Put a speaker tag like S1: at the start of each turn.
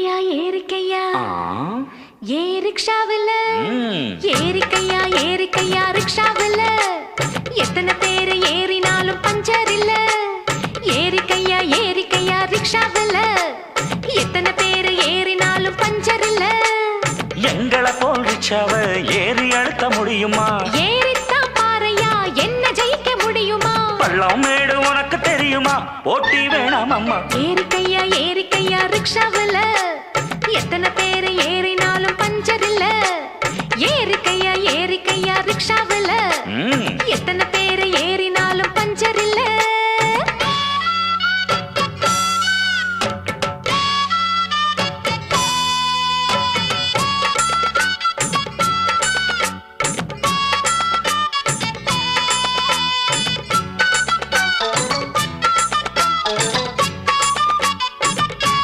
S1: ஏறிக்கையா ரிக்ஷாவில் ஏறிக்கையா ரிக்ஷாவில் எத்தனை பேர் ஏறினாலும் பஞ்சர் இல்ல. ஏறிக்கையா ரிக்ஷாவில் எத்தனை பேர் ஏறினாலும் பஞ்சர் இல்ல.
S2: எங்களை போல் ரிக்ஷாவை ஏறி அழுத்த முடியுமா?
S1: ஏறித்தான் பாறையா என்ன ஜெயிக்க முடியுமா?
S2: பள்ளம் மேடு உனக்கு தெரியுமா? போட்டி வேணாம் அம்மா.
S1: ஏறிக்கையா ரிக்ஷாவில் எத்தனை பேர்